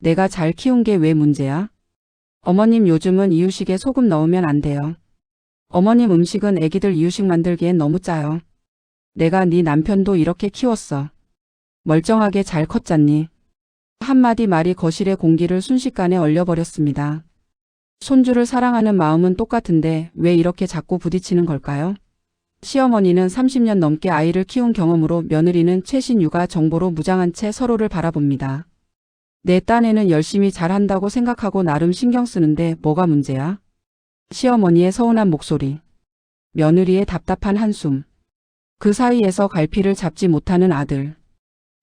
내가 잘 키운 게 왜 문제야? 어머님 요즘은 이유식에 소금 넣으면 안 돼요. 어머님 음식은 애기들 이유식 만들기엔 너무 짜요. 내가 네 남편도 이렇게 키웠어. 멀쩡하게 잘 컸잖니. 한마디 말이 거실의 공기를 순식간에 얼려버렸습니다. 손주를 사랑하는 마음은 똑같은데 왜 이렇게 자꾸 부딪히는 걸까요? 시어머니는 30년 넘게 아이를 키운 경험으로 며느리는 최신 육아 정보로 무장한 채 서로를 바라봅니다. 내 딴에는 열심히 잘한다고 생각하고 나름 신경 쓰는데 뭐가 문제야? 시어머니의 서운한 목소리. 며느리의 답답한 한숨. 그 사이에서 갈피를 잡지 못하는 아들.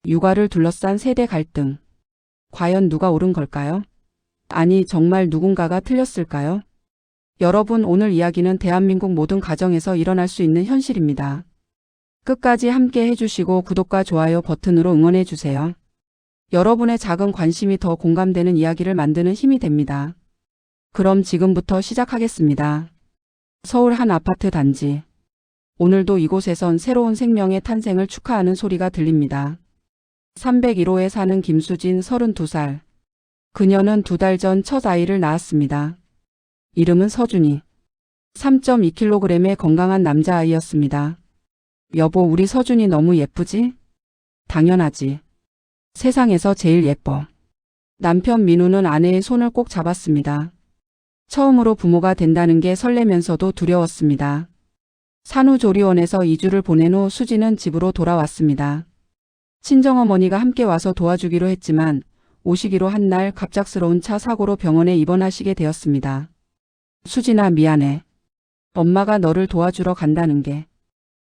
육아를 둘러싼 세대 갈등. 과연 누가 옳은 걸까요? 아니, 정말 누군가가 틀렸을까요? 여러분, 오늘 이야기는 대한민국 모든 가정에서 일어날 수 있는 현실입니다. 끝까지 함께 해주시고 구독과 좋아요 버튼으로 응원해주세요. 여러분의 작은 관심이 더 공감되는 이야기를 만드는 힘이 됩니다. 그럼 지금부터 시작하겠습니다. 서울 한 아파트 단지. 오늘도 이곳에선 새로운 생명의 탄생을 축하하는 소리가 들립니다. 301호에 사는 김수진 32살. 그녀는 2달 전 첫 아이를 낳았습니다. 이름은 서준이. 3.2kg의 건강한 남자아이였습니다. 여보, 우리 서준이 너무 예쁘지? 당연하지. 세상에서 제일 예뻐. 남편 민우는 아내의 손을 꼭 잡았습니다. 처음으로 부모가 된다는 게 설레면서도 두려웠습니다. 산후조리원에서 2주를 보낸 후 수지는 집으로 돌아왔습니다. 친정어머니가 함께 와서 도와주기로 했지만 오시기로 한 날 갑작스러운 차 사고로 병원에 입원하시게 되었습니다. 수진아, 미안해. 엄마가 너를 도와주러 간다는 게.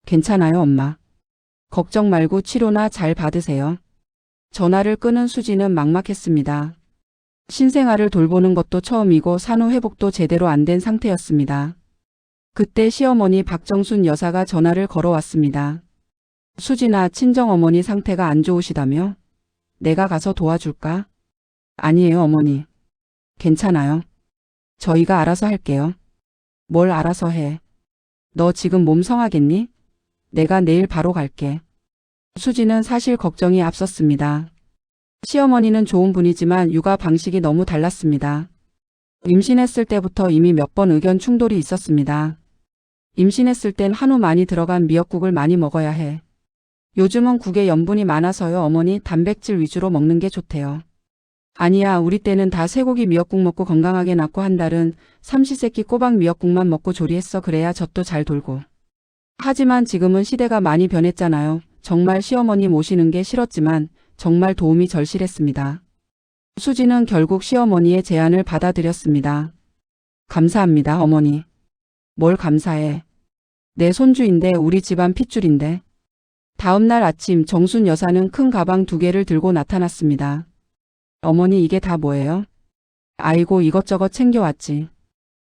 괜찮아요, 엄마. 걱정 말고 치료나 잘 받으세요. 전화를 끊은 수지는 막막했습니다. 신생아를 돌보는 것도 처음이고 산후회복도 제대로 안 된 상태였습니다. 그때 시어머니 박정순 여사가 전화를 걸어왔습니다. 수진아, 친정어머니 상태가 안 좋으시다며? 내가 가서 도와줄까? 아니에요, 어머니. 괜찮아요. 저희가 알아서 할게요. 뭘 알아서 해? 너 지금 몸 성하겠니? 내가 내일 바로 갈게. 수지는 사실 걱정이 앞섰습니다. 시어머니는 좋은 분이지만 육아 방식이 너무 달랐습니다. 임신했을 때부터 이미 몇 번 의견 충돌이 있었습니다. 임신했을 땐 한우 많이 들어간 미역국을 많이 먹어야 해. 요즘은 국에 염분이 많아서요, 어머니 단백질 위주로 먹는 게 좋대요. 아니야, 우리 때는 다 쇠고기 미역국 먹고 건강하게 낳고 한 달은 삼시세끼 꼬박 미역국만 먹고 조리했어. 그래야 젖도 잘 돌고. 하지만 지금은 시대가 많이 변했잖아요. 정말 시어머니 모시는 게 싫었지만 정말 도움이 절실했습니다. 수지는 결국 시어머니의 제안을 받아들였습니다. 감사합니다, 어머니. 뭘 감사해. 내 손주인데, 우리 집안 핏줄인데. 다음 날 아침 정순 여사는 큰 가방 2개를 들고 나타났습니다. 어머니, 이게 다 뭐예요? 아이고, 이것저것 챙겨왔지.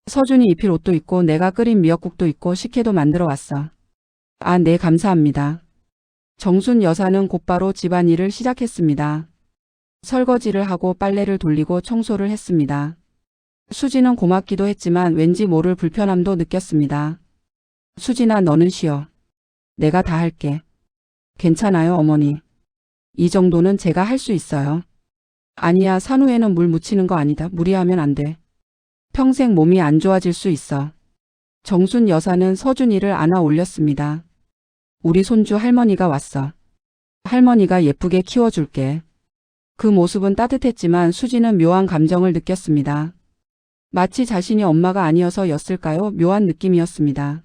서준이 입힐 옷도 있고 내가 끓인 미역국도 있고 식혜도 만들어 왔어. 아, 네, 감사합니다. 정순 여사는 곧바로 집안일을 시작했습니다. 설거지를 하고 빨래를 돌리고 청소를 했습니다. 수지는 고맙기도 했지만 왠지 모를 불편함도 느꼈습니다. 수진아, 너는 쉬어. 내가 다 할게. 괜찮아요, 어머니. 이 정도는 제가 할 수 있어요. 아니야, 산후에는 물 묻히는 거 아니다. 무리하면 안 돼. 평생 몸이 안 좋아질 수 있어. 정순 여사는 서준이를 안아 올렸습니다. 우리 손주 할머니가 왔어. 할머니가 예쁘게 키워줄게. 그 모습은 따뜻했지만 수지는 묘한 감정을 느꼈습니다. 마치 자신이 엄마가 아니어서였을까요? 묘한 느낌이었습니다.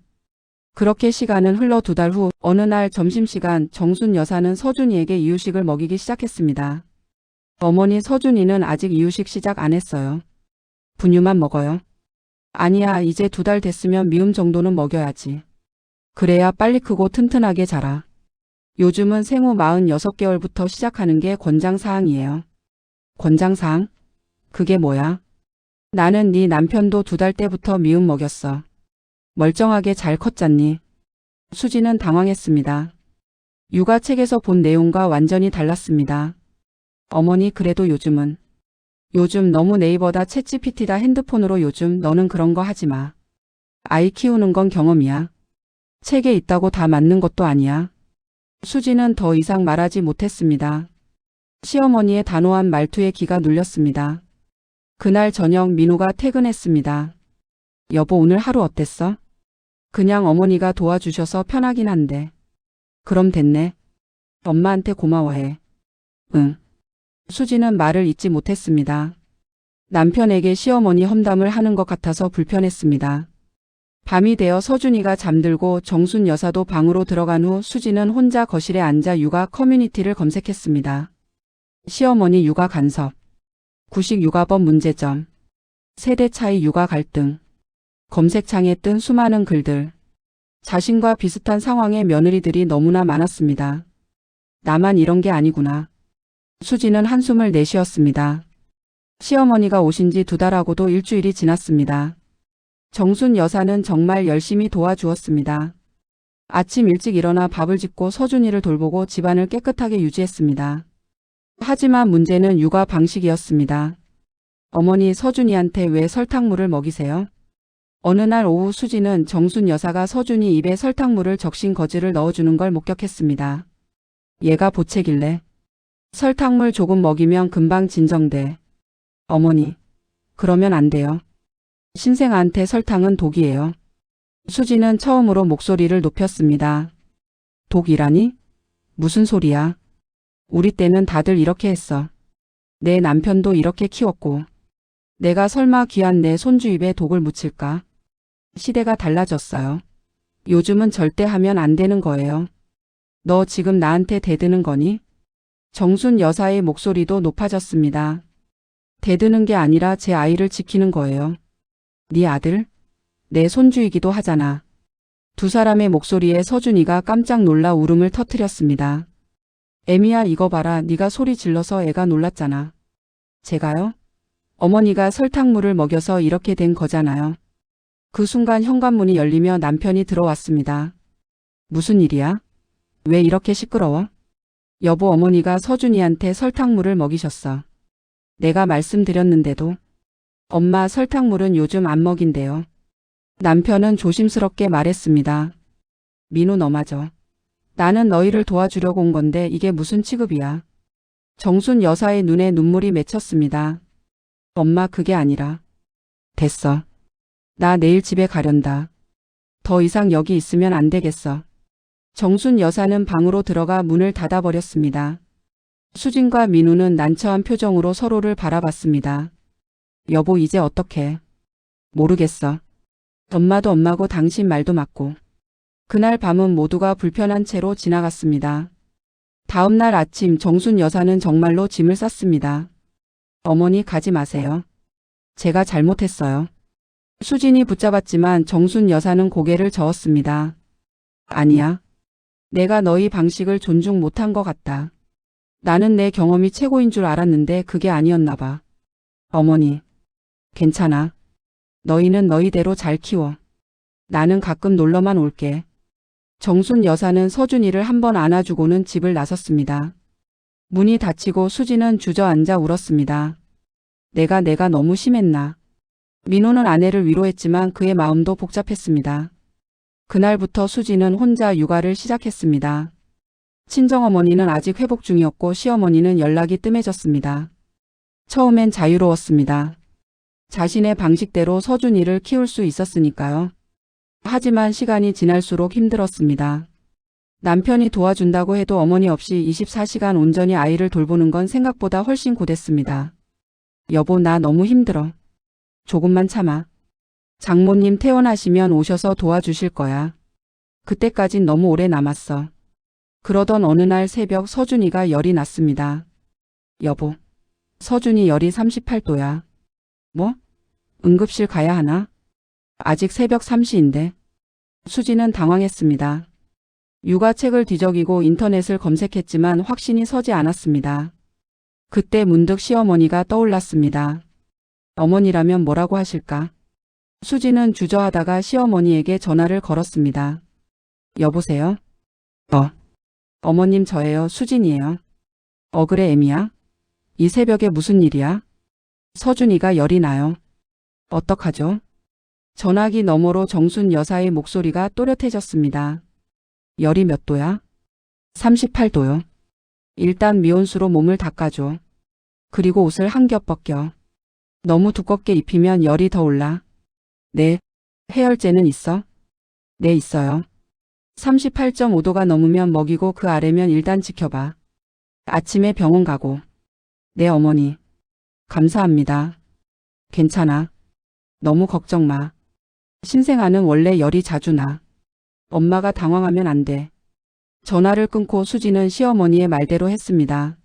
그렇게 시간은 흘러 2달 후 어느 날 점심시간 정순 여사는 서준이에게 이유식을 먹이기 시작했습니다. 어머니, 서준이는 아직 이유식 시작 안 했어요. 분유만 먹어요. 아니야, 이제 2달 됐으면 미음 정도는 먹여야지. 그래야 빨리 크고 튼튼하게 자라. 요즘은 생후 46개월부터 시작하는 게 권장사항이에요. 권장사항? 그게 뭐야? 나는 네 남편도 2달 때부터 미음 먹였어. 멀쩡하게 잘 컸잖니. 수지는 당황했습니다. 육아책에서 본 내용과 완전히 달랐습니다. 어머니, 그래도 요즘 너무 네이버다 챗GPT다 핸드폰으로 요즘 너는 그런 거 하지 마. 아이 키우는 건 경험이야. 책에 있다고 다 맞는 것도 아니야. 수지는 더 이상 말하지 못했습니다. 시어머니의 단호한 말투에 기가 눌렸습니다. 그날 저녁 민우가 퇴근했습니다. 여보, 오늘 하루 어땠어? 그냥 어머니가 도와주셔서 편하긴 한데. 그럼 됐네. 엄마한테 고마워해. 응. 수지는 말을 잇지 못했습니다. 남편에게 시어머니 험담을 하는 것 같아서 불편했습니다. 밤이 되어 서준이가 잠들고 정순 여사도 방으로 들어간 후 수지는 혼자 거실에 앉아 육아 커뮤니티를 검색했습니다. 시어머니 육아 간섭, 구식 육아법 문제점, 세대 차이 육아 갈등, 검색창에 뜬 수많은 글들. 자신과 비슷한 상황의 며느리들이 너무나 많았습니다. 나만 이런 게 아니구나. 수지는 한숨을 내쉬었습니다. 시어머니가 오신 지 2달하고도 일주일이 지났습니다. 정순 여사는 정말 열심히 도와주었습니다. 아침 일찍 일어나 밥을 짓고 서준이를 돌보고 집안을 깨끗하게 유지했습니다. 하지만 문제는 육아 방식이었습니다. 어머니, 서준이한테 왜 설탕물을 먹이세요? 어느 날 오후 수지는 정순 여사가 서준이 입에 설탕물을 적신 거즈를 넣어주는 걸 목격했습니다. 얘가 보채길래 설탕물 조금 먹이면 금방 진정돼. 어머니, 그러면 안 돼요. 신생아한테 설탕은 독이에요. 수지는 처음으로 목소리를 높였습니다. 독이라니? 무슨 소리야? 우리 때는 다들 이렇게 했어. 내 남편도 이렇게 키웠고. 내가 설마 귀한 내 손주 입에 독을 묻힐까? 시대가 달라졌어요. 요즘은 절대 하면 안 되는 거예요. 너 지금 나한테 대드는 거니? 정순 여사의 목소리도 높아졌습니다. 대드는 게 아니라 제 아이를 지키는 거예요. 네 아들? 내 손주이기도 하잖아. 두 사람의 목소리에 서준이가 깜짝 놀라 울음을 터뜨렸습니다. 애미야, 이거 봐라. 네가 소리 질러서 애가 놀랐잖아. 제가요? 어머니가 설탕물을 먹여서 이렇게 된 거잖아요. 그 순간 현관문이 열리며 남편이 들어왔습니다. 무슨 일이야? 왜 이렇게 시끄러워? 여보, 어머니가 서준이한테 설탕물을 먹이셨어. 내가 말씀드렸는데도. 엄마, 설탕물은 요즘 안 먹인대요. 남편은 조심스럽게 말했습니다. 민우, 너 맞아. 나는 너희를 도와주려고 온 건데 이게 무슨 취급이야. 정순 여사의 눈에 눈물이 맺혔습니다. 엄마, 그게 아니라. 됐어. 나 내일 집에 가련다. 더 이상 여기 있으면 안 되겠어. 정순 여사는 방으로 들어가 문을 닫아버렸습니다. 수진과 민우는 난처한 표정으로 서로를 바라봤습니다. 여보, 이제 어떡해? 모르겠어. 엄마도 엄마고 당신 말도 맞고. 그날 밤은 모두가 불편한 채로 지나갔습니다. 다음 날 아침 정순 여사는 정말로 짐을 쌌습니다. 어머니, 가지 마세요. 제가 잘못했어요. 수진이 붙잡았지만 정순 여사는 고개를 저었습니다. 아니야. 내가 너희 방식을 존중 못한 것 같다. 나는 내 경험이 최고인 줄 알았는데 그게 아니었나 봐. 어머니. 괜찮아. 너희는 너희대로 잘 키워. 나는 가끔 놀러만 올게. 정순 여사는 서준이를 한번 안아주고는 집을 나섰습니다. 문이 닫히고 수지는 주저앉아 울었습니다. 내가 너무 심했나. 민호는 아내를 위로했지만 그의 마음도 복잡했습니다. 그날부터 수지는 혼자 육아를 시작했습니다. 친정어머니는 아직 회복 중이었고 시어머니는 연락이 뜸해졌습니다. 처음엔 자유로웠습니다. 자신의 방식대로 서준이를 키울 수 있었으니까요. 하지만 시간이 지날수록 힘들었습니다. 남편이 도와준다고 해도 어머니 없이 24시간 온전히 아이를 돌보는 건 생각보다 훨씬 고됐습니다. 여보, 나 너무 힘들어. 조금만 참아. 장모님 퇴원하시면 오셔서 도와주실 거야. 그때까진 너무 오래 남았어. 그러던 어느 날 새벽 서준이가 열이 났습니다. 여보, 서준이 열이 38도야. 뭐? 응급실 가야 하나? 아직 새벽 3시인데. 수지는 당황했습니다. 육아책을 뒤적이고 인터넷을 검색했지만 확신이 서지 않았습니다. 그때 문득 시어머니가 떠올랐습니다. 어머니라면 뭐라고 하실까? 수지는 주저하다가 시어머니에게 전화를 걸었습니다. 여보세요? 어머님, 저예요. 수진이에요. 그래, 애미야? 이 새벽에 무슨 일이야? 서준이가 열이 나요. 어떡하죠? 전화기 너머로 정순 여사의 목소리가 또렷해졌습니다. 열이 몇 도야? 38도요. 일단 미온수로 몸을 닦아줘. 그리고 옷을 한 겹 벗겨. 너무 두껍게 입히면 열이 더 올라. 네. 해열제는 있어? 네, 있어요. 38.5도가 넘으면 먹이고 그 아래면 일단 지켜봐. 아침에 병원 가고. 네, 어머니. 감사합니다. 괜찮아. 너무 걱정 마. 신생아는 원래 열이 자주 나. 엄마가 당황하면 안 돼. 전화를 끊고 수지는 시어머니의 말대로 했습니다.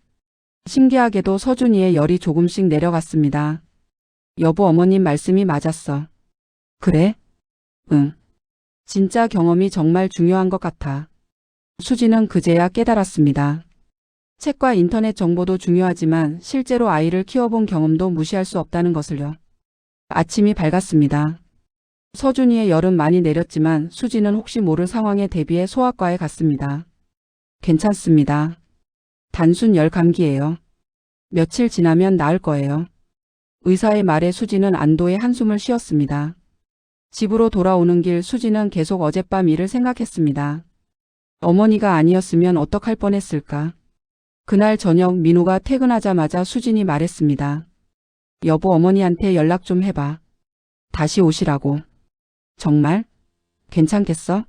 신기하게도 서준이의 열이 조금씩 내려갔습니다. 여보, 어머님 말씀이 맞았어. 그래? 응. 진짜 경험이 정말 중요한 것 같아. 수지는 그제야 깨달았습니다. 책과 인터넷 정보도 중요하지만 실제로 아이를 키워본 경험도 무시할 수 없다는 것을요. 아침이 밝았습니다. 서준이의 열은 많이 내렸지만 수지는 혹시 모를 상황에 대비해 소아과에 갔습니다. 괜찮습니다. 단순 열 감기예요. 며칠 지나면 나을 거예요. 의사의 말에 수지는 안도의 한숨을 쉬었습니다. 집으로 돌아오는 길 수지는 계속 어젯밤 일을 생각했습니다. 어머니가 아니었으면 어떡할 뻔했을까. 그날 저녁 민우가 퇴근하자마자 수진이 말했습니다. 여보, 어머니한테 연락 좀 해봐. 다시 오시라고. 정말? 괜찮겠어?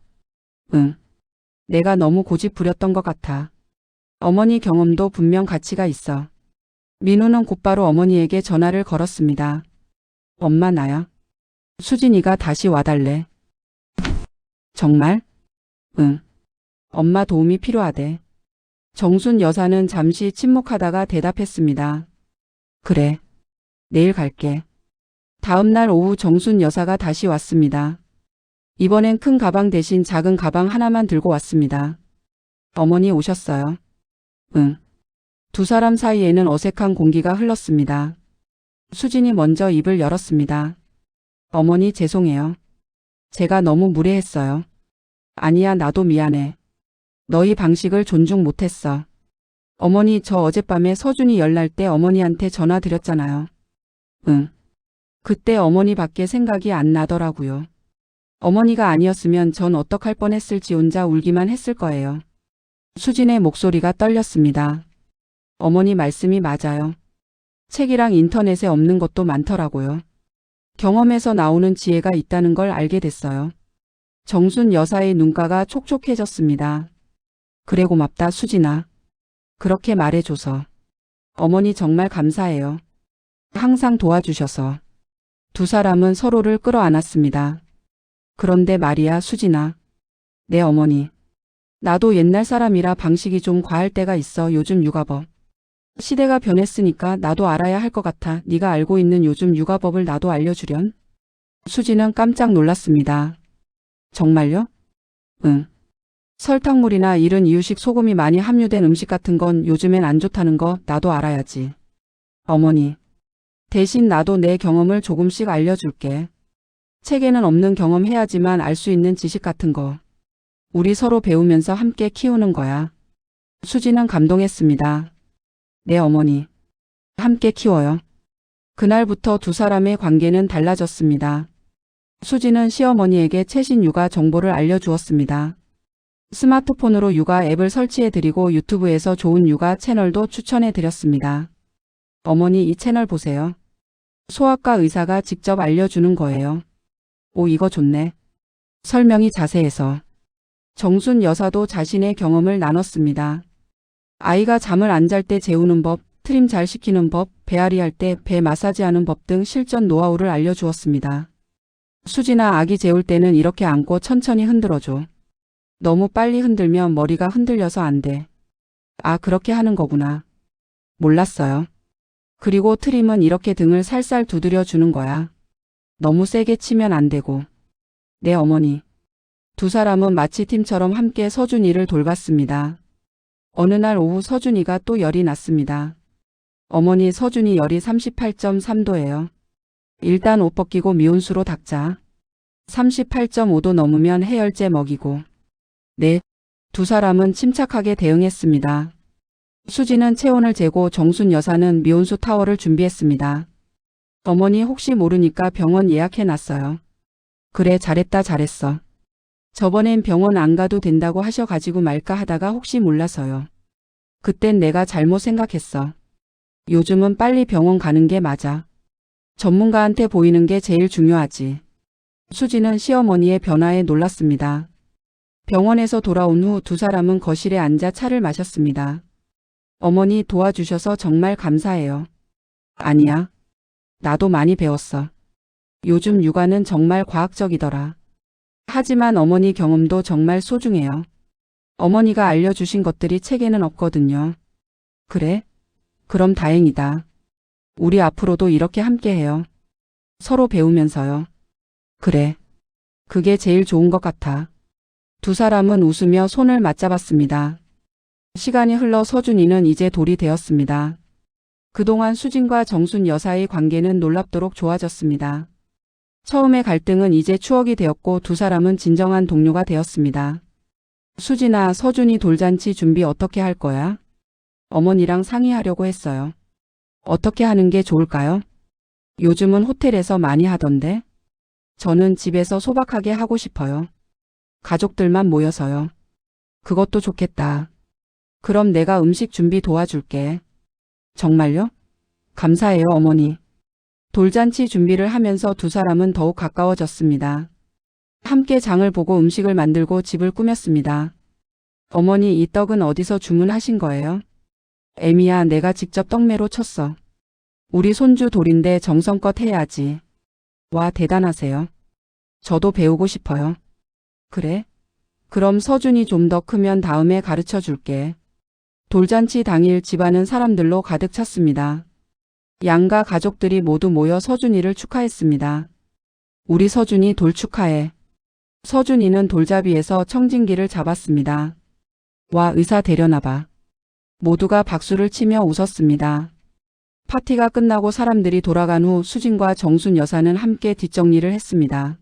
응. 내가 너무 고집 부렸던 것 같아. 어머니 경험도 분명 가치가 있어. 민우는 곧바로 어머니에게 전화를 걸었습니다. 엄마, 나야. 수진이가 다시 와달래. 정말? 응. 엄마 도움이 필요하대. 정순 여사는 잠시 침묵하다가 대답했습니다. 그래. 내일 갈게. 다음 날 오후 정순 여사가 다시 왔습니다. 이번엔 큰 가방 대신 작은 가방 하나만 들고 왔습니다. 어머니 오셨어요? 응. 두 사람 사이에는 어색한 공기가 흘렀습니다. 수진이 먼저 입을 열었습니다. 어머니, 죄송해요. 제가 너무 무례했어요. 아니야, 나도 미안해. 너희 방식을 존중 못했어. 어머니, 저 어젯밤에 서준이 열 날 때 어머니한테 전화 드렸잖아요. 응. 그때 어머니 밖에 생각이 안 나더라고요. 어머니가 아니었으면 전 어떡할 뻔했을지 혼자 울기만 했을 거예요. 수진의 목소리가 떨렸습니다. 어머니 말씀이 맞아요. 책이랑 인터넷에 없는 것도 많더라고요. 경험에서 나오는 지혜가 있다는 걸 알게 됐어요. 정순 여사의 눈가가 촉촉해졌습니다. 그래, 고맙다, 수진아. 그렇게 말해줘서. 어머니 정말 감사해요. 항상 도와주셔서. 두 사람은 서로를 끌어안았습니다. 그런데 말이야, 수진아. 네, 어머니. 나도 옛날 사람이라 방식이 좀 과할 때가 있어. 요즘 육아법. 시대가 변했으니까 나도 알아야 할 것 같아. 네가 알고 있는 요즘 육아법을 나도 알려주련. 수지는 깜짝 놀랐습니다. 정말요? 응. 설탕물이나 이른 이유식 소금이 많이 함유된 음식 같은 건 요즘엔 안 좋다는 거 나도 알아야지. 어머니. 대신 나도 내 경험을 조금씩 알려줄게. 책에는 없는 경험 해야지만 알 수 있는 지식 같은 거. 우리 서로 배우면서 함께 키우는 거야. 수지는 감동했습니다. 네, 어머니. 함께 키워요. 그날부터 두 사람의 관계는 달라졌습니다. 수지는 시어머니에게 최신 육아 정보를 알려주었습니다. 스마트폰으로 육아 앱을 설치해드리고 유튜브에서 좋은 육아 채널도 추천해드렸습니다. 어머니, 이 채널 보세요. 소아과 의사가 직접 알려주는 거예요. 오, 이거 좋네. 설명이 자세해서. 정순 여사도 자신의 경험을 나눴습니다. 아이가 잠을 안 잘 때 재우는 법, 트림 잘 시키는 법, 배앓이 할 때 배 마사지하는 법 등 실전 노하우를 알려주었습니다. 수진아, 아기 재울 때는 이렇게 안고 천천히 흔들어줘. 너무 빨리 흔들면 머리가 흔들려서 안 돼. 아, 그렇게 하는 거구나. 몰랐어요. 그리고 트림은 이렇게 등을 살살 두드려 주는 거야. 너무 세게 치면 안 되고. 네, 어머니. 두 사람은 마치 팀처럼 함께 서준이를 돌봤습니다. 어느 날 오후 서준이가 또 열이 났습니다. 어머니, 서준이 열이 38.3도예요. 일단 옷 벗기고 미온수로 닦자. 38.5도 넘으면 해열제 먹이고. 네. 두 사람은 침착하게 대응했습니다. 수지는 체온을 재고 정순 여사는 미온수 타월을 준비했습니다. 어머니, 혹시 모르니까 병원 예약해놨어요. 그래, 잘했다, 잘했어. 저번엔 병원 안 가도 된다고 하셔가지고 말까 하다가 혹시 몰라서요. 그땐 내가 잘못 생각했어. 요즘은 빨리 병원 가는 게 맞아. 전문가한테 보이는 게 제일 중요하지. 수지는 시어머니의 변화에 놀랐습니다. 병원에서 돌아온 후 두 사람은 거실에 앉아 차를 마셨습니다. 어머니 도와주셔서 정말 감사해요. 아니야. 나도 많이 배웠어. 요즘 육아는 정말 과학적이더라. 하지만 어머니 경험도 정말 소중해요. 어머니가 알려주신 것들이 책에는 없거든요. 그래? 그럼 다행이다. 우리 앞으로도 이렇게 함께해요. 서로 배우면서요. 그래. 그게 제일 좋은 것 같아. 두 사람은 웃으며 손을 맞잡았습니다. 시간이 흘러 서준이는 이제 돌이 되었습니다. 그동안 수진과 정순 여사의 관계는 놀랍도록 좋아졌습니다. 처음의 갈등은 이제 추억이 되었고 두 사람은 진정한 동료가 되었습니다. 수진아, 서준이 돌잔치 준비 어떻게 할 거야? 어머니랑 상의하려고 했어요. 어떻게 하는 게 좋을까요? 요즘은 호텔에서 많이 하던데. 저는 집에서 소박하게 하고 싶어요. 가족들만 모여서요. 그것도 좋겠다. 그럼 내가 음식 준비 도와줄게. 정말요? 감사해요, 어머니. 돌잔치 준비를 하면서 두 사람은 더욱 가까워졌습니다. 함께 장을 보고 음식을 만들고 집을 꾸몄습니다. 어머니, 이 떡은 어디서 주문하신 거예요? 애미야, 내가 직접 떡매로 쳤어. 우리 손주 돌인데 정성껏 해야지. 와, 대단하세요. 저도 배우고 싶어요. 그래? 그럼 서준이 좀 더 크면 다음에 가르쳐 줄게. 돌잔치 당일 집안은 사람들로 가득 찼습니다. 양가 가족들이 모두 모여 서준이를 축하했습니다. 우리 서준이 돌 축하해. 서준이는 돌잡이에서 청진기를 잡았습니다. 와, 의사 되려나 봐. 모두가 박수를 치며 웃었습니다. 파티가 끝나고 사람들이 돌아간 후 수진과 정순 여사는 함께 뒷정리를 했습니다.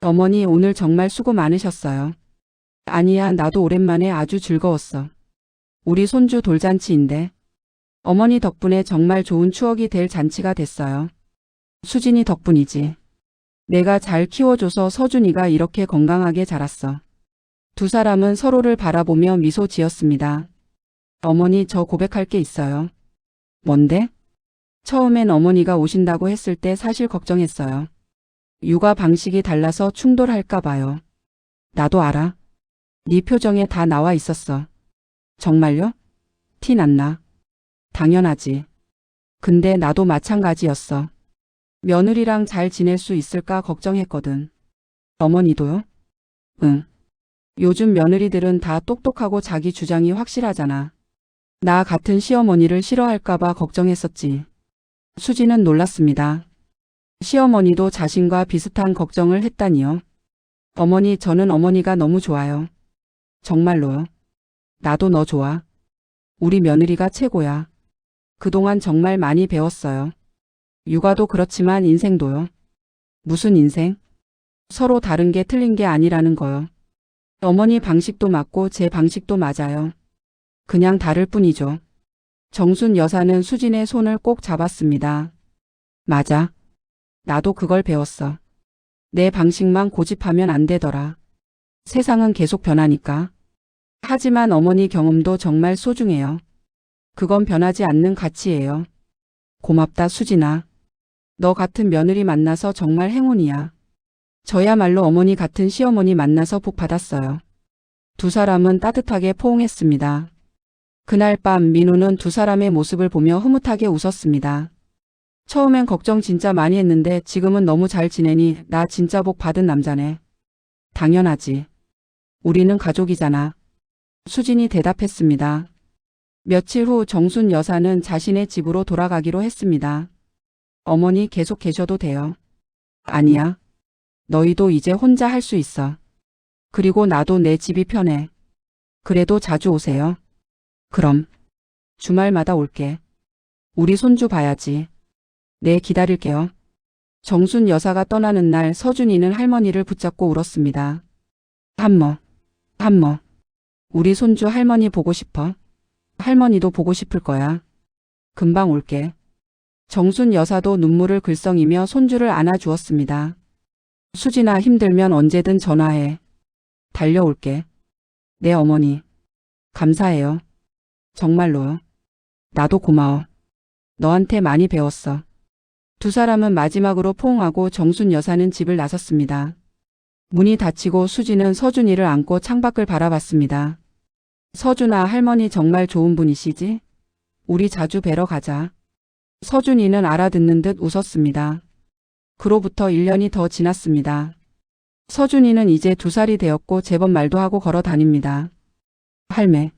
어머니, 오늘 정말 수고 많으셨어요. 아니야, 나도 오랜만에 아주 즐거웠어. 우리 손주 돌잔치인데. 어머니 덕분에 정말 좋은 추억이 될 잔치가 됐어요. 수진이 덕분이지. 내가 잘 키워줘서 서준이가 이렇게 건강하게 자랐어. 두 사람은 서로를 바라보며 미소 지었습니다. 어머니, 저 고백할 게 있어요. 뭔데? 처음엔 어머니가 오신다고 했을 때 사실 걱정했어요. 육아 방식이 달라서 충돌할까 봐요. 나도 알아. 네 표정에 다 나와 있었어. 정말요? 티 났나? 당연하지. 근데 나도 마찬가지였어. 며느리랑 잘 지낼 수 있을까 걱정했거든. 어머니도요? 응. 요즘 며느리들은 다 똑똑하고 자기 주장이 확실하잖아. 나 같은 시어머니를 싫어할까봐 걱정했었지. 수지는 놀랐습니다. 시어머니도 자신과 비슷한 걱정을 했다니요. 어머니, 저는 어머니가 너무 좋아요. 정말로요. 나도 너 좋아. 우리 며느리가 최고야. 그동안 정말 많이 배웠어요. 육아도 그렇지만 인생도요. 무슨 인생? 서로 다른 게 틀린 게 아니라는 거요. 어머니 방식도 맞고 제 방식도 맞아요. 그냥 다를 뿐이죠. 정순 여사는 수진의 손을 꼭 잡았습니다. 맞아. 나도 그걸 배웠어. 내 방식만 고집하면 안 되더라. 세상은 계속 변하니까. 하지만 어머니 경험도 정말 소중해요. 그건 변하지 않는 가치예요. 고맙다, 수진아. 너 같은 며느리 만나서 정말 행운이야. 저야말로 어머니 같은 시어머니 만나서 복 받았어요. 두 사람은 따뜻하게 포옹했습니다. 그날 밤 민우는 두 사람의 모습을 보며 흐뭇하게 웃었습니다. 처음엔 걱정 진짜 많이 했는데 지금은 너무 잘 지내니 나 진짜 복 받은 남자네. 당연하지. 우리는 가족이잖아. 수진이 대답했습니다. 며칠 후 정순 여사는 자신의 집으로 돌아가기로 했습니다. 어머니, 계속 계셔도 돼요. 아니야. 너희도 이제 혼자 할 수 있어. 그리고 나도 내 집이 편해. 그래도 자주 오세요. 그럼. 주말마다 올게. 우리 손주 봐야지. 네, 기다릴게요. 정순 여사가 떠나는 날 서준이는 할머니를 붙잡고 울었습니다. 한모. 우리 손주 할머니 보고 싶어. 할머니도 보고 싶을 거야. 금방 올게. 정순 여사도 눈물을 글썽이며 손주를 안아주었습니다. 수진아, 힘들면 언제든 전화해. 달려올게. 네, 어머니. 감사해요. 정말로. 나도 고마워. 너한테 많이 배웠어. 두 사람은 마지막으로 포옹하고 정순 여사는 집을 나섰습니다. 문이 닫히고 수지는 서준이를 안고 창밖을 바라봤습니다. 서준아, 할머니 정말 좋은 분이시지? 우리 자주 뵈러 가자. 서준이는 알아듣는 듯 웃었습니다. 그로부터 1년이 더 지났습니다. 서준이는 이제 2살이 되었고 제법 말도 하고 걸어 다닙니다. 할매,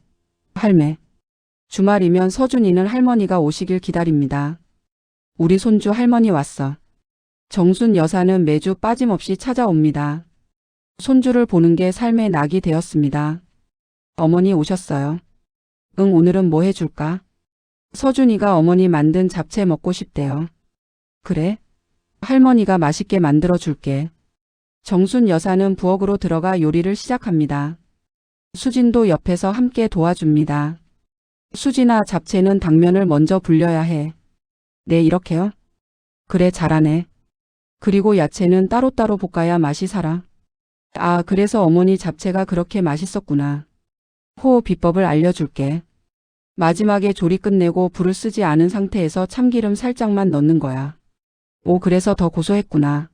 할매. 주말이면 서준이는 할머니가 오시길 기다립니다. 우리 손주 할머니 왔어. 정순 여사는 매주 빠짐없이 찾아옵니다. 손주를 보는 게 삶의 낙이 되었습니다. 어머니 오셨어요. 응, 오늘은 뭐 해줄까? 서준이가 어머니 만든 잡채 먹고 싶대요. 그래? 할머니가 맛있게 만들어 줄게. 정순 여사는 부엌으로 들어가 요리를 시작합니다. 수진도 옆에서 함께 도와줍니다. 수진아, 잡채는 당면을 먼저 불려야 해. 네, 이렇게요? 그래, 잘하네. 그리고 야채는 따로따로 볶아야 맛이 살아. 아, 그래서 어머니 잡채가 그렇게 맛있었구나. 비법을 알려줄게. 마지막에 조리 끝내고 불을 쓰지 않은 상태에서 참기름 살짝만 넣는 거야. 오, 그래서 더 고소했구나.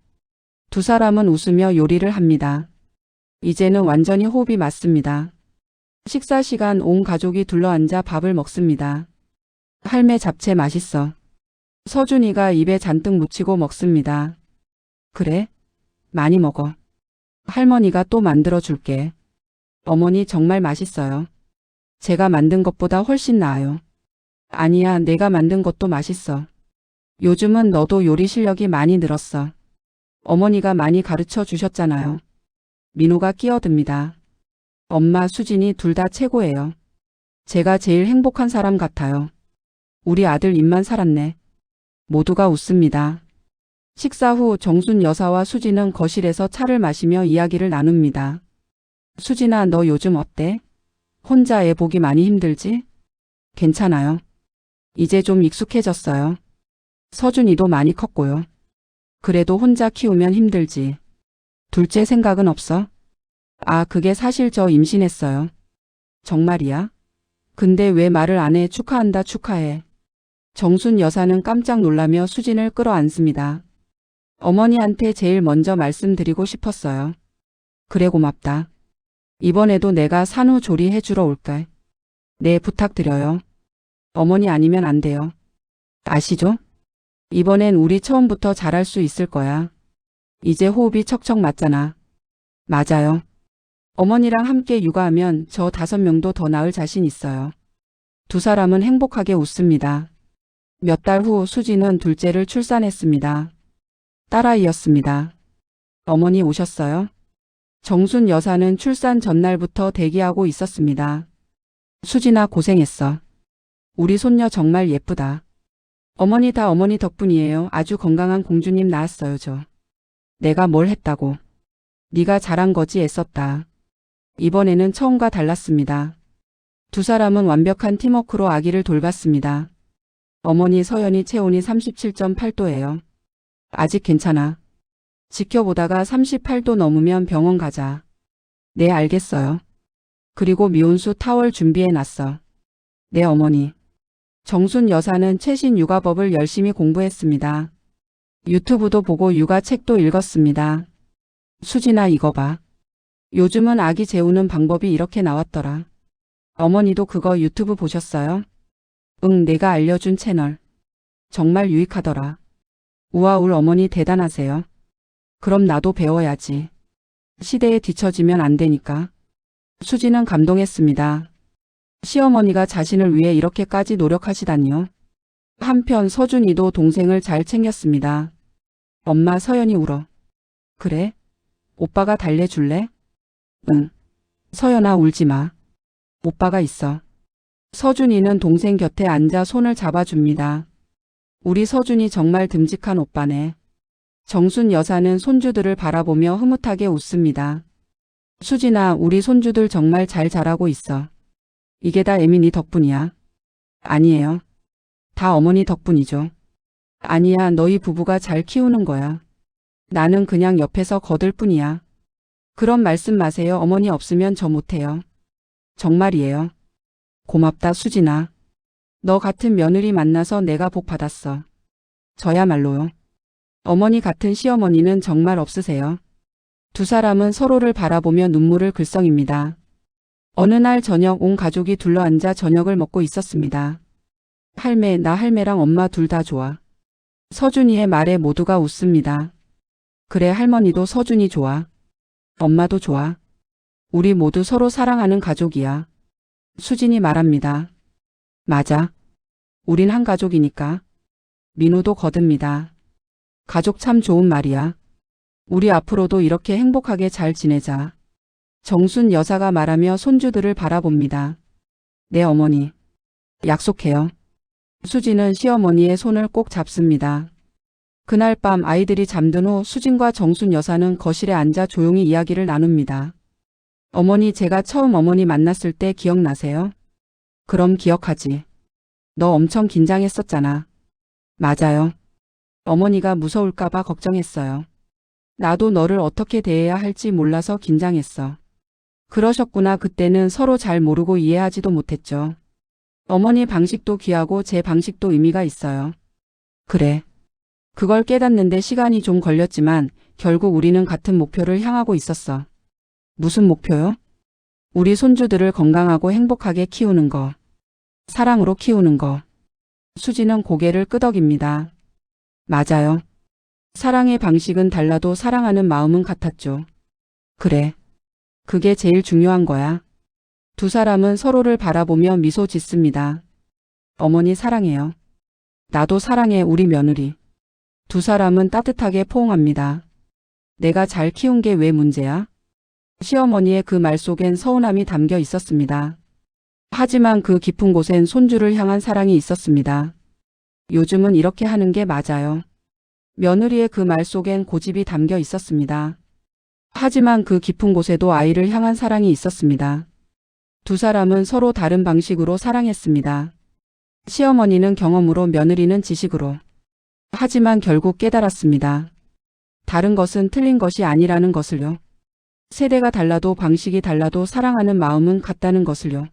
두 사람은 웃으며 요리를 합니다. 이제는 완전히 호흡이 맞습니다. 식사 시간 온 가족이 둘러앉아 밥을 먹습니다. 할매 잡채 맛있어. 서준이가 입에 잔뜩 묻히고 먹습니다. 그래? 많이 먹어. 할머니가 또 만들어 줄게. 어머니 정말 맛있어요. 제가 만든 것보다 훨씬 나아요. 아니야, 내가 만든 것도 맛있어. 요즘은 너도 요리 실력이 많이 늘었어. 어머니가 많이 가르쳐 주셨잖아요. 민호가 끼어듭니다. 엄마, 수진이 둘 다 최고예요. 제가 제일 행복한 사람 같아요. 우리 아들 입만 살았네. 모두가 웃습니다. 식사 후 정순 여사와 수진은 거실에서 차를 마시며 이야기를 나눕니다. 수진아, 너 요즘 어때? 혼자 애 보기 많이 힘들지? 괜찮아요. 이제 좀 익숙해졌어요. 서준이도 많이 컸고요. 그래도 혼자 키우면 힘들지. 둘째 생각은 없어? 아, 그게 사실 저 임신했어요. 정말이야? 근데 왜 말을 안 해? 축하한다, 축하해. 정순 여사는 깜짝 놀라며 수진을 끌어안습니다. 어머니한테 제일 먼저 말씀드리고 싶었어요. 그래, 고맙다. 이번에도 내가 산후 조리해 주러 올게. 네, 부탁드려요. 어머니 아니면 안 돼요. 아시죠? 이번엔 우리 처음부터 잘할 수 있을 거야. 이제 호흡이 척척 맞잖아. 맞아요. 어머니랑 함께 육아하면 저 5명도 더 낳을 자신 있어요. 두 사람은 행복하게 웃습니다. 몇 달 후 수지는 둘째를 출산했습니다. 딸아이였습니다. 어머니 오셨어요? 정순 여사는 출산 전날부터 대기하고 있었습니다. 수진아, 고생했어. 우리 손녀 정말 예쁘다. 어머니 다 어머니 덕분이에요. 아주 건강한 공주님 낳았어요, 저. 내가 뭘 했다고. 네가 잘한 거지, 애썼다. 이번에는 처음과 달랐습니다. 두 사람은 완벽한 팀워크로 아기를 돌봤습니다. 어머니 서연이 체온이 37.8도예요. 아직 괜찮아. 지켜보다가 38도 넘으면 병원 가자. 네, 알겠어요. 그리고 미온수 타월 준비해 놨어. 네, 어머니. 정순 여사는 최신 육아법을 열심히 공부했습니다. 유튜브도 보고 육아책도 읽었습니다. 수진아, 이거 봐. 요즘은 아기 재우는 방법이 이렇게 나왔더라. 어머니도 그거 유튜브 보셨어요? 응, 내가 알려준 채널. 정말 유익하더라. 우와, 울 어머니 대단하세요. 그럼 나도 배워야지. 시대에 뒤처지면 안 되니까. 수지는 감동했습니다. 시어머니가 자신을 위해 이렇게까지 노력하시다니요. 한편 서준이도 동생을 잘 챙겼습니다. 엄마, 서연이 울어. 그래? 오빠가 달래줄래? 응. 서연아, 울지 마. 오빠가 있어. 서준이는 동생 곁에 앉아 손을 잡아줍니다. 우리 서준이 정말 듬직한 오빠네. 정순 여사는 손주들을 바라보며 흐뭇하게 웃습니다. 수진아, 우리 손주들 정말 잘 자라고 있어. 이게 다 에미니 덕분이야. 아니에요. 다 어머니 덕분이죠. 아니야, 너희 부부가 잘 키우는 거야. 나는 그냥 옆에서 거들 뿐이야. 그런 말씀 마세요. 어머니 없으면 저 못해요. 정말이에요. 고맙다, 수진아. 너 같은 며느리 만나서 내가 복 받았어. 저야말로요. 어머니 같은 시어머니는 정말 없으세요. 두 사람은 서로를 바라보며 눈물을 글썽입니다. 어느 날 저녁 온 가족이 둘러앉아 저녁을 먹고 있었습니다. 할매, 나 할매랑 엄마 둘 다 좋아. 서준이의 말에 모두가 웃습니다. 그래, 할머니도 서준이 좋아. 엄마도 좋아. 우리 모두 서로 사랑하는 가족이야. 수진이 말합니다. 맞아. 우린 한 가족이니까. 민우도 거듭니다. 가족 참 좋은 말이야. 우리 앞으로도 이렇게 행복하게 잘 지내자. 정순 여사가 말하며 손주들을 바라봅니다. 네, 어머니. 약속해요. 수진은 시어머니의 손을 꼭 잡습니다. 그날 밤 아이들이 잠든 후 수진과 정순 여사는 거실에 앉아 조용히 이야기를 나눕니다. 어머니, 제가 처음 어머니 만났을 때 기억나세요? 그럼 기억하지. 너 엄청 긴장했었잖아. 맞아요. 어머니가 무서울까봐 걱정했어요. 나도 너를 어떻게 대해야 할지 몰라서 긴장했어. 그러셨구나. 그때는 서로 잘 모르고 이해하지도 못했죠. 어머니 방식도 귀하고 제 방식도 의미가 있어요. 그래. 그걸 깨닫는데 시간이 좀 걸렸지만 결국 우리는 같은 목표를 향하고 있었어. 무슨 목표요? 우리 손주들을 건강하고 행복하게 키우는 거. 사랑으로 키우는 거. 수지는 고개를 끄덕입니다. 맞아요. 사랑의 방식은 달라도 사랑하는 마음은 같았죠. 그래. 그게 제일 중요한 거야. 두 사람은 서로를 바라보며 미소 짓습니다. 어머니 사랑해요. 나도 사랑해, 우리 며느리. 두 사람은 따뜻하게 포옹합니다. 내가 잘 키운 게 왜 문제야? 시어머니의 그 말 속엔 서운함이 담겨 있었습니다. 하지만 그 깊은 곳엔 손주를 향한 사랑이 있었습니다. 요즘은 이렇게 하는 게 맞아요. 며느리의 그 말 속엔 고집이 담겨 있었습니다. 하지만 그 깊은 곳에도 아이를 향한 사랑이 있었습니다. 두 사람은 서로 다른 방식으로 사랑했습니다. 시어머니는 경험으로, 며느리는 지식으로. 하지만 결국 깨달았습니다. 다른 것은 틀린 것이 아니라는 것을요. 세대가 달라도 방식이 달라도 사랑하는 마음은 같다는 것을요.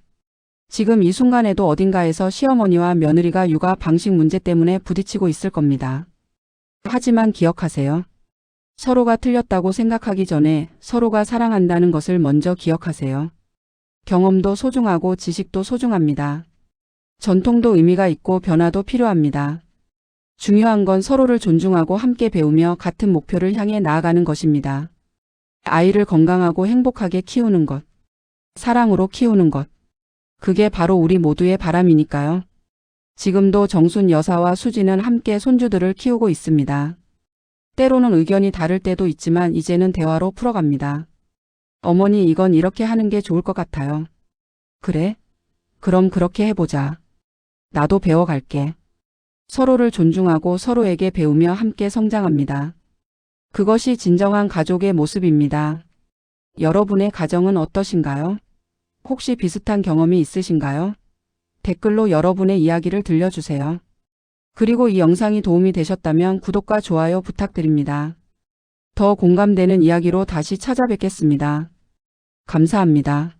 지금 이 순간에도 어딘가에서 시어머니와 며느리가 육아 방식 문제 때문에 부딪히고 있을 겁니다. 하지만 기억하세요. 서로가 틀렸다고 생각하기 전에 서로가 사랑한다는 것을 먼저 기억하세요. 경험도 소중하고 지식도 소중합니다. 전통도 의미가 있고 변화도 필요합니다. 중요한 건 서로를 존중하고 함께 배우며 같은 목표를 향해 나아가는 것입니다. 아이를 건강하고 행복하게 키우는 것, 사랑으로 키우는 것. 그게 바로 우리 모두의 바람이니까요. 지금도 정순 여사와 수지는 함께 손주들을 키우고 있습니다. 때로는 의견이 다를 때도 있지만 이제는 대화로 풀어갑니다. 어머니, 이건 이렇게 하는 게 좋을 것 같아요. 그래? 그럼 그렇게 해보자. 나도 배워갈게. 서로를 존중하고 서로에게 배우며 함께 성장합니다. 그것이 진정한 가족의 모습입니다. 여러분의 가정은 어떠신가요? 혹시 비슷한 경험이 있으신가요? 댓글로 여러분의 이야기를 들려주세요. 그리고 이 영상이 도움이 되셨다면 구독과 좋아요 부탁드립니다. 더 공감되는 이야기로 다시 찾아뵙겠습니다. 감사합니다.